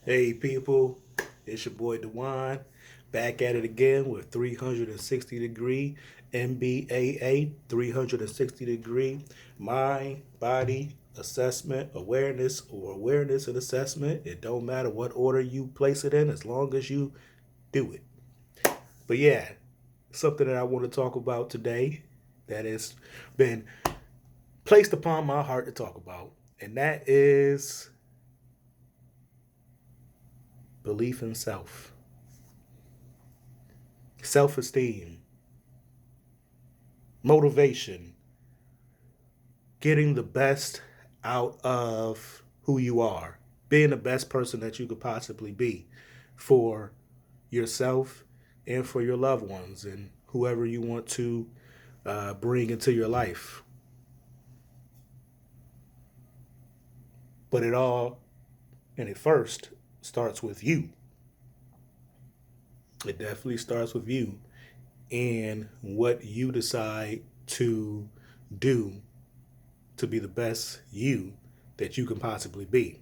Hey people, it's your boy Dewan, back at it again with 360 degree MBAA, 360 degree mind body assessment awareness or awareness and assessment. It don't matter what order you place it in as long as you do it. But yeah, something that I want to talk about today that has been placed upon my heart to talk about, and that is belief in self, self esteem, motivation, getting the best out of who you are, being the best person that you could possibly be for yourself and for your loved ones and whoever you want to bring into your life. But it all, and it first starts with you. It definitely starts with you and what you decide to do to be the best you that you can possibly be.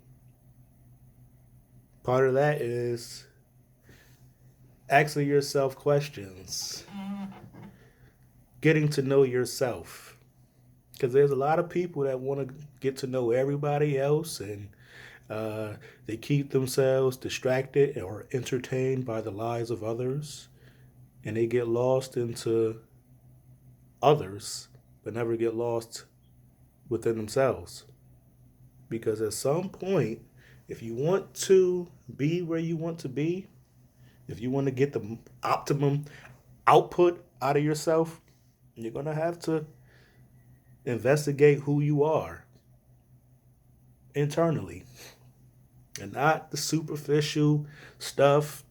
Part of that is asking yourself questions, getting to know yourself. Because there's a lot of people that want to get to know everybody else and they keep themselves distracted or entertained by the lies of others and they get lost into others but never get lost within themselves. Because at some point, if you want to be where you want to be, if you want to get the optimum output out of yourself, you're going to have to investigate who you are internally and not the superficial stuff,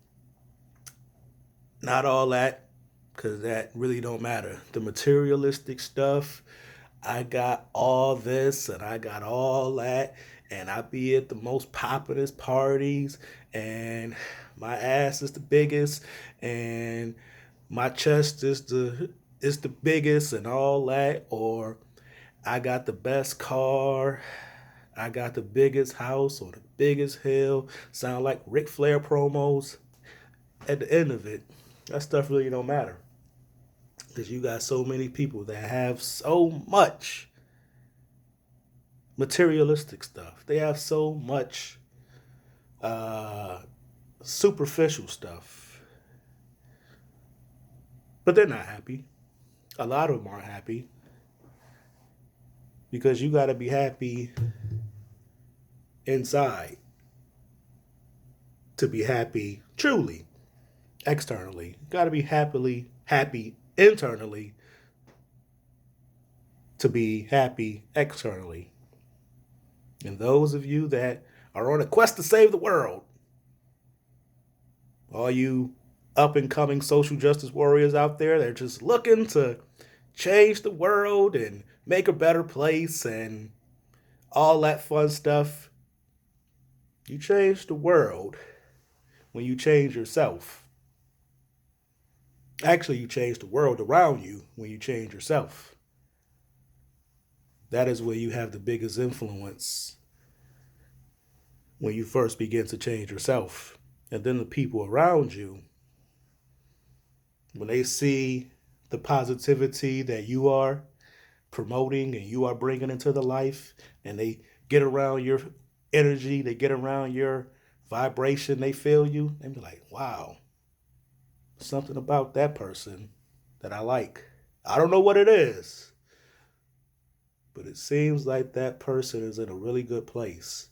not all that, because that really don't matter. The materialistic stuff, I got all this and I got all that, and I be at the most populous parties, and my ass is the biggest, and my chest is the biggest, and all that, or I got the best car, I got the biggest house or the biggest hill. Sound like Ric Flair promos. At the end of it, that stuff really don't matter because you got so many people that have so much materialistic stuff. They have so much uh, superficial stuff, but they're not happy. A lot of them aren't happy because you got to be happy inside to be happy truly externally. Got to be happily happy internally to be happy externally. And those of you that are on a quest to save the world, all you up and coming social justice warriors out there, they're just looking to change the world and make a better place and all that fun stuff. You change the world when you change yourself. Actually, you change the world around you when you change yourself. That is where you have the biggest influence when you first begin to change yourself. And then the people around you, when they see the positivity that you are promoting and you are bringing into the life, and they get around your energy, they get around your vibration, they feel you, they be like, wow, something about that person that I like. I don't know what it is, but it seems like that person is in a really good place.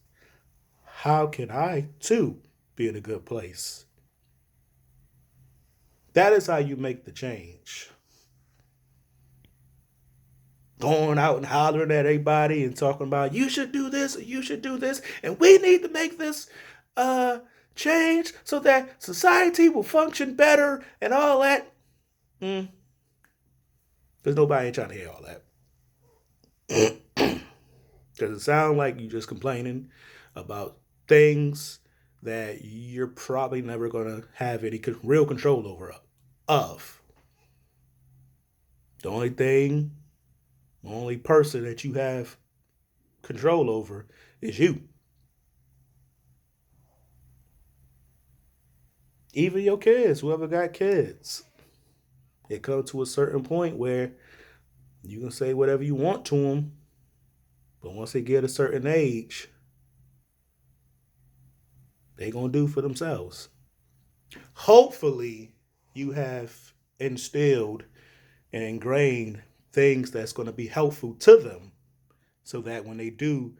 How can I too be in a good place? That is how you make the change. Going out and hollering at everybody and talking about you should do this or you should do this and we need to make this uh change so that society will function better and all that. Because nobody ain't trying to hear all that. Does it sound like you just complaining about things that you're probably never going to have any real control over of? The only thing, the only person that you have control over is you. Even your kids, whoever got kids, it comes to a certain point where you can say whatever you want to them, but once they get a certain age, they gonna do for themselves. Hopefully, you have instilled and ingrained things that's going to be helpful to them, so that when they do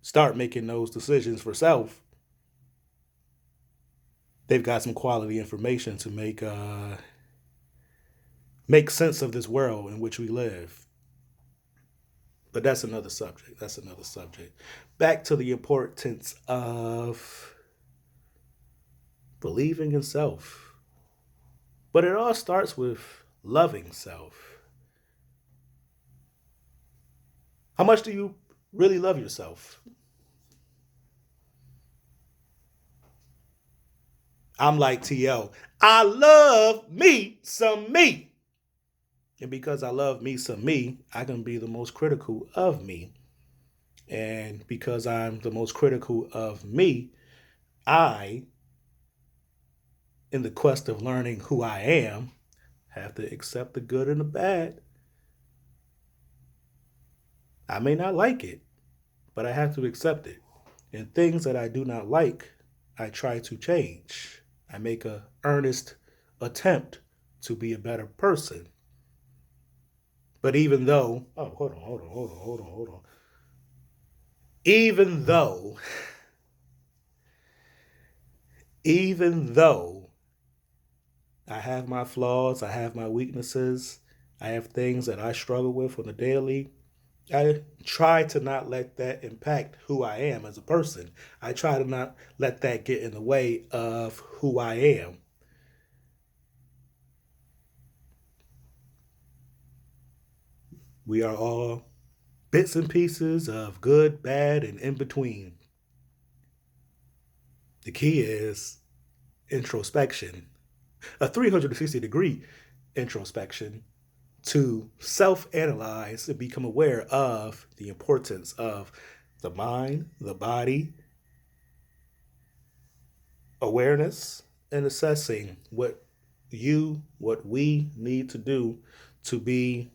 start making those decisions for self, they've got some quality information to make sense of this world in which we live. But that's another subject. That's another subject. Back to the importance of believing in self. But it all starts with loving self. How much do you really love yourself? I'm like TL. I love me some me. And because I love me some me, I can be the most critical of me. And because I'm the most critical of me, I, in the quest of learning who I am, have to accept the good and the bad. I may not like it, but I have to accept it. And things that I do not like, I try to change. I make a earnest attempt to be a better person. But even though, oh, hold on. Even though, even though I have my flaws, I have my weaknesses, I have things that I struggle with on a daily, I try to not let that impact who I am as a person. I try to not let that get in the way of who I am. We are all bits and pieces of good, bad, and in between. The key is introspection, a 360-degree introspection to self analyze and become aware of the importance of the mind, the body, awareness, and assessing what we need to do to be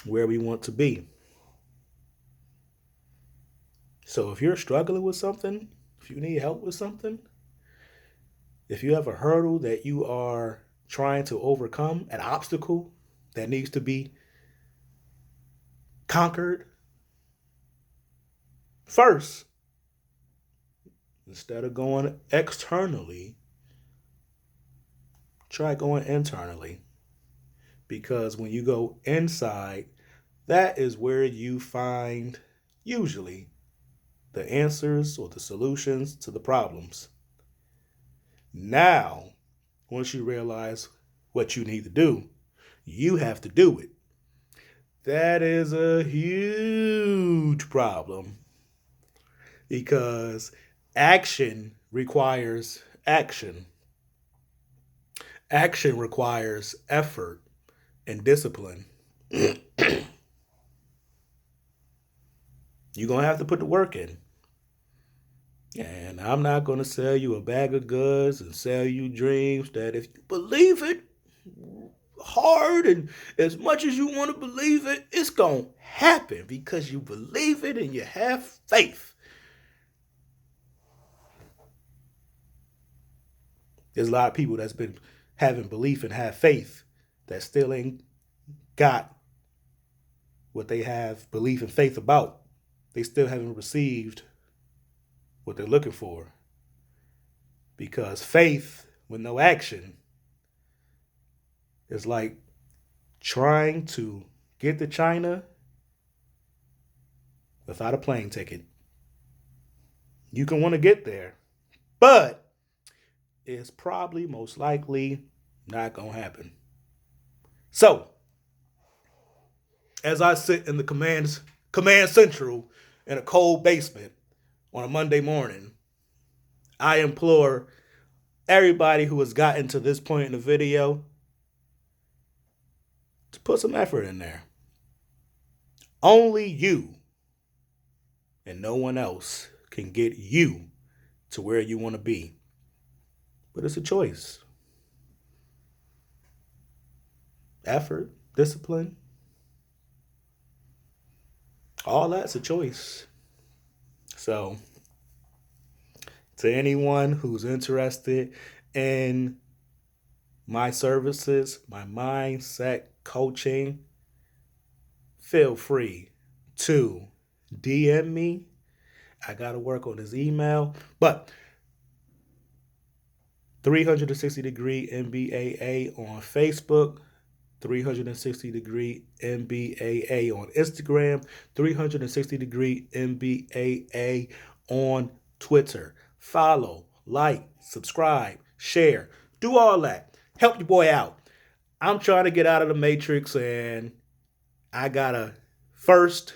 where we want to be. So if you're struggling with something, if you need help with something, if you have a hurdle that you are trying to overcome, an obstacle that needs to be conquered, first, instead of going externally, try going internally. Because when you go inside, that is where you find usually the answers or the solutions to the problems. Now, once you realize what you need to do, you have to do it. That is a huge problem because action requires action. Action requires effort and discipline. You're going to have to put the work in. And I'm not going to sell you a bag of goods and sell you dreams that if you believe it hard and as much as you want to believe it, it's going to happen because you believe it and you have faith. There's a lot of people that's been having belief and have faith that still ain't got what they have belief and faith about. They still haven't received what they're looking for. Because faith with no action is like trying to get to China without a plane ticket. You can want to get there, but it's probably most likely not going to happen. So, as I sit in the command central in a cold basement on a Monday morning, I implore everybody who has gotten to this point in the video to put some effort in there. Only you and no one else can get you to where you want to be. But it's a choice. effort, discipline, all that's a choice. So, to anyone who's interested in my services, my mindset coaching, feel free to DM me. I got to work on his email, but 360 Degree MBAA on Facebook, 360 Degree MBAA on Instagram, 360 Degree MBAA on Twitter. Follow, like, subscribe, share, do all that. Help your boy out. I'm trying to get out of the matrix, and I gotta first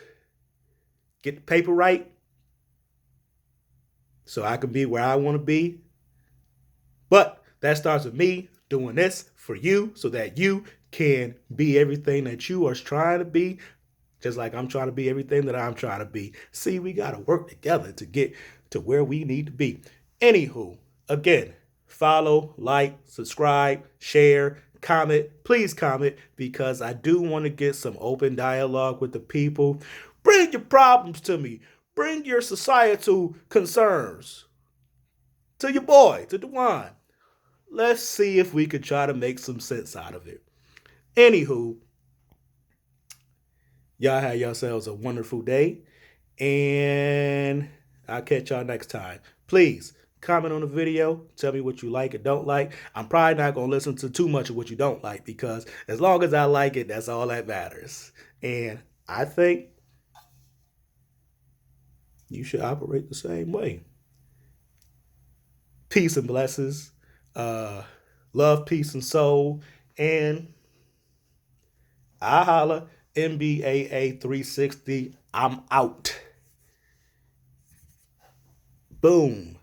get the paper right so I can be where I want to be. But that starts with me doing this for you so that you can be everything that you are trying to be, just like I'm trying to be everything that I'm trying to be. See, we got to work together to get to where we need to be. Anywho, again, follow, like, subscribe, share, comment. Please comment, because I do want to get some open dialogue with the people. Bring your problems to me. Bring your societal concerns to your boy, to Dewan. Let's see if we could try to make some sense out of it. Anywho, y'all have yourselves a wonderful day, and I'll catch y'all next time. Please comment on the video. Tell me what you like and don't like. I'm probably not going to listen to too much of what you don't like, because as long as I like it, that's all that matters. And I think you should operate the same way. Peace and blessings. Love, peace, and soul. And I holla. MBAA 360. I'm out. Boom.